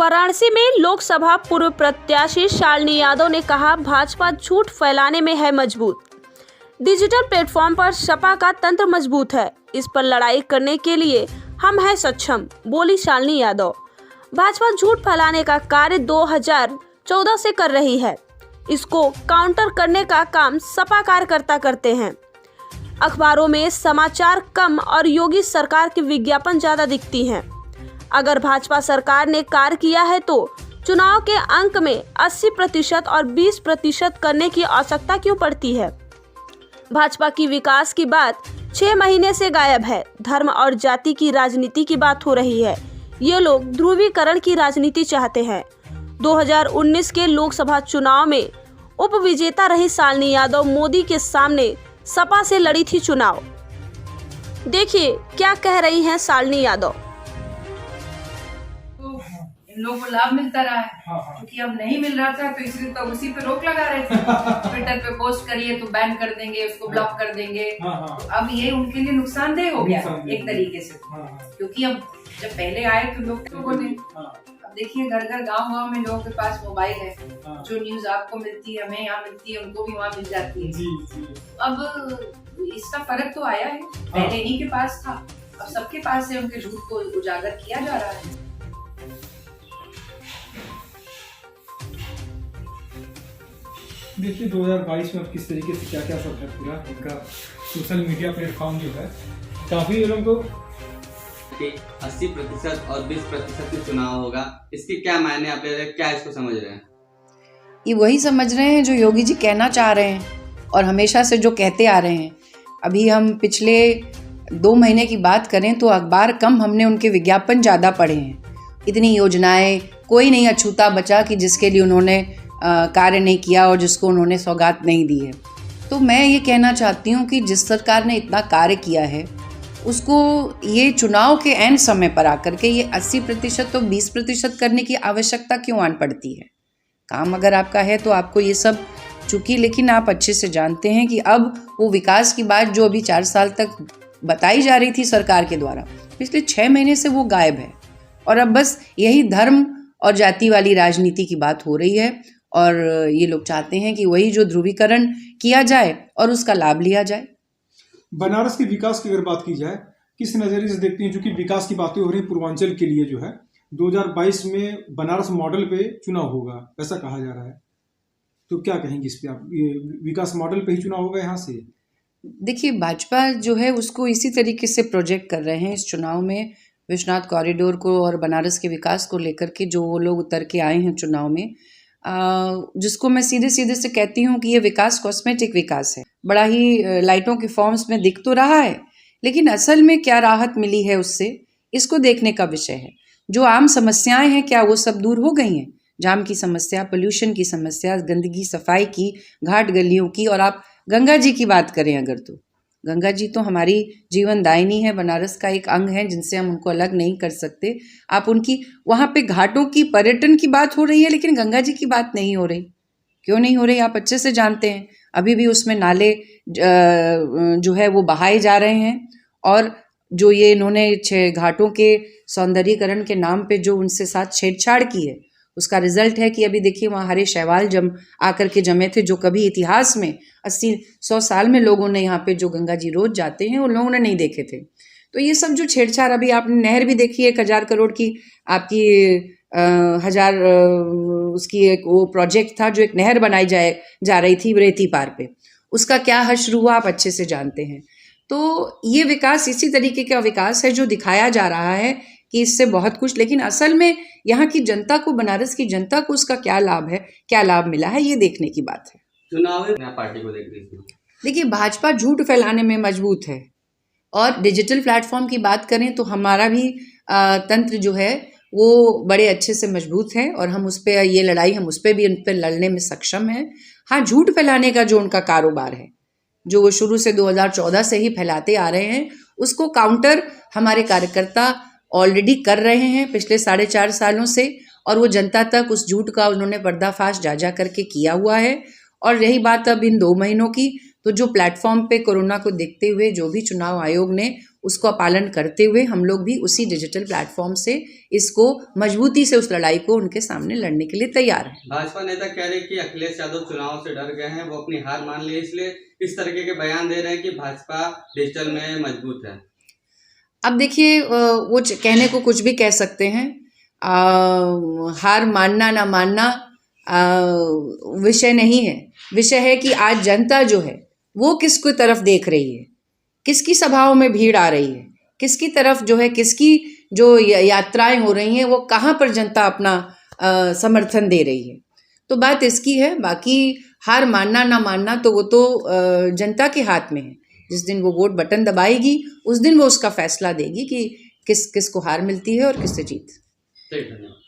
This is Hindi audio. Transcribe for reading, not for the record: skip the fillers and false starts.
वाराणसी में लोकसभा पूर्व प्रत्याशी शालिनी यादव ने कहा, भाजपा झूठ फैलाने में है मजबूत। डिजिटल प्लेटफॉर्म पर सपा का तंत्र मजबूत है, इस पर लड़ाई करने के लिए हम हैं सक्षम, बोली शालिनी यादव। भाजपा झूठ फैलाने का कार्य 2014 से कर रही है, इसको काउंटर करने का काम सपा कार्यकर्ता करते हैं। अखबारों में समाचार कम और योगी सरकार की विज्ञापन ज्यादा दिखती हैं। अगर भाजपा सरकार ने कार्य किया है तो चुनाव के अंक में 80% और 20% करने की आवश्यकता क्यों पड़ती है। भाजपा की विकास की बात 6 महीने से गायब है। धर्म और जाति की राजनीति की बात हो रही है। ये लोग ध्रुवीकरण की राजनीति चाहते हैं। 2019 के लोकसभा चुनाव में उप विजेता रही शालिनी यादव मोदी के सामने सपा से लड़ी थी चुनाव। देखिए क्या कह रही हैं शालिनी यादव। इन लोगों को लाभ मिलता रहा है, क्योंकि अब नहीं मिल रहा था तो इसलिए तो उसी पे रोक लगा रहे थे। ट्विटर पे पोस्ट करिए तो बैन कर देंगे, उसको ब्लॉक कर देंगे। तो अब ये उनके लिए नुकसानदेह हो गया एक तरीके से, क्योंकि अब जब पहले आए तो लोगों ने, अब देखिए घर घर गांव में लोगों के पास मोबाइल है, जो न्यूज आपको मिलती है, हमें यहाँ मिलती है, उनको भी वहाँ मिल जाती है। अब इसका फर्क तो आया है, पहले इन्हीं के पास था, अब सबके पास है, उनके झूठ को उजागर किया जा रहा है। देखिए 2022 में अब किस तरीके से क्या क्या सब है, पूरा इनका सोशल मीडिया प्लेटफॉर्म जो है काफी लोगों को 80% और 20% में चुनाव होगा, इसके क्या मायने आप ले रहे हैं, क्या इसको समझ रहे हैं? ये वही समझ रहे हैं जो योगी जी कहना चाह रहे हैं और हमेशा से जो कहते आ रहे हैं। अभी हम पिछले 2 महीने की बात करें तो अखबार कम, हमने उनके विज्ञापन ज़्यादा पढ़े हैं। इतनी योजनाएं, कोई नहीं अछूता बचा कि जिसके लिए उन्होंने कार्य नहीं किया और जिसको उन्होंने सौगात नहीं दी है। तो मैं ये कहना चाहती हूँ कि जिस सरकार ने इतना कार्य किया है उसको ये चुनाव के एंड समय पर आकर के ये 80% तो 20% करने की आवश्यकता क्यों आन पड़ती है। काम अगर आपका है तो आपको ये सब, चूँकि लेकिन आप अच्छे से जानते हैं कि अब वो विकास की बात जो अभी 4 साल तक बताई जा रही थी सरकार के द्वारा, पिछले 6 महीने से वो गायब है। और अब बस यही धर्म और जाति वाली राजनीति की बात हो रही है और ये लोग चाहते हैं कि वही जो ध्रुवीकरण किया जाए और उसका लाभ लिया जाए। बनारस के विकास की अगर बात की जाए, किस नज़रिए से देखती हैं, जो कि विकास की बातें हो रही पूर्वांचल के लिए, जो है 2022 में बनारस मॉडल पे चुनाव होगा ऐसा कहा जा रहा है, तो क्या कहेंगे इस पे आप? ये विकास मॉडल पे ही चुनाव होगा यहाँ से? देखिए भाजपा जो है उसको इसी तरीके से प्रोजेक्ट कर रहे हैं इस चुनाव में, विश्वनाथ कॉरिडोर को और बनारस के विकास को लेकर के जो वो लोग उतर के आए हैं चुनाव में, जिसको मैं सीधे सीधे से कहती हूँ कि ये विकास कॉस्मेटिक विकास है। बड़ा ही लाइटों के फॉर्म्स में दिख तो रहा है, लेकिन असल में क्या राहत मिली है उससे, इसको देखने का विषय है। जो आम समस्याएं हैं क्या वो सब दूर हो गई हैं? जाम की समस्या, पोल्यूशन की समस्या, गंदगी, सफाई की, घाट गलियों की, और आप गंगा जी की बात करें अगर, तो गंगा जी तो हमारी जीवन दायिनी है, बनारस का एक अंग है जिनसे हम उनको अलग नहीं कर सकते। आप उनकी, वहाँ पे घाटों की, पर्यटन की बात हो रही है, लेकिन गंगा जी की बात नहीं हो रही। क्यों नहीं हो रही आप अच्छे से जानते हैं। अभी भी उसमें नाले जो है वो बहाए जा रहे हैं, और जो ये इन्होंने घाटों के सौंदर्यीकरण के नाम पे जो उनसे साथ छेड़छाड़ की है, उसका रिजल्ट है कि अभी देखिए वहाँ हरे शैवाल आकर के जमे थे, जो कभी इतिहास में 80-100 साल में लोगों ने यहाँ पे जो गंगा जी रोज जाते हैं उन लोगों ने नहीं देखे थे। तो ये सब जो छेड़छाड़, अभी आपने नहर भी देखी है, 1000 करोड़ की आपकी उसकी एक वो प्रोजेक्ट था जो एक नहर बनाई जा रही थी रेती पार पे, उसका क्या हश्र हुआ आप अच्छे से जानते हैं। तो ये विकास इसी तरीके का विकास है जो दिखाया जा रहा है कि इससे बहुत कुछ, लेकिन असल में यहाँ की जनता को, बनारस की जनता को उसका क्या लाभ है, क्या लाभ मिला है, ये देखने की बात है। चुनाव पार्टी को देख रही थी। देखिए भाजपा झूठ फैलाने में मजबूत है, और डिजिटल प्लेटफॉर्म की बात करें तो हमारा भी तंत्र जो है वो बड़े अच्छे से मजबूत है, और हम उस पर ये लड़ाई, हम उस पर भी उन पर लड़ने में सक्षम हैं। हाँ, झूठ फैलाने का जो उनका कारोबार है, जो वो शुरू से 2014 से ही फैलाते आ रहे हैं, उसको काउंटर हमारे कार्यकर्ता ऑलरेडी कर रहे हैं पिछले 4.5 सालों से, और वो जनता तक उस झूठ का उन्होंने पर्दाफाश जा करके किया हुआ है। और रही बात अब इन 2 महीनों की, तो जो प्लेटफॉर्म पे कोरोना को देखते हुए जो भी चुनाव आयोग ने उसका पालन करते हुए हम लोग भी उसी डिजिटल प्लेटफॉर्म से इसको मजबूती से उस लड़ाई को उनके सामने लड़ने के लिए तैयार हैं। भाजपा नेता कह रहे हैं कि अखिलेश यादव चुनाव से डर गए हैं, वो अपनी हार मान ली, इसलिए इस तरीके के बयान दे रहे हैं कि भाजपा डिजिटल में मजबूत है। अब देखिए वो कहने को कुछ भी कह सकते हैं, हार मानना ना मानना विषय नहीं है। विषय है कि आज जनता जो है वो किसकी तरफ देख रही है, किसकी सभाओं में भीड़ आ रही है, किसकी तरफ जो है, किसकी जो यात्राएं हो रही हैं, वो कहाँ पर जनता अपना समर्थन दे रही है। तो बात इसकी है। बाकी हार मानना ना मानना तो वो तो जनता के हाथ में है। जिस दिन वो वोट बटन दबाएगी उस दिन वो उसका फैसला देगी कि किस को हार मिलती है और किससे जीत। ठीक है।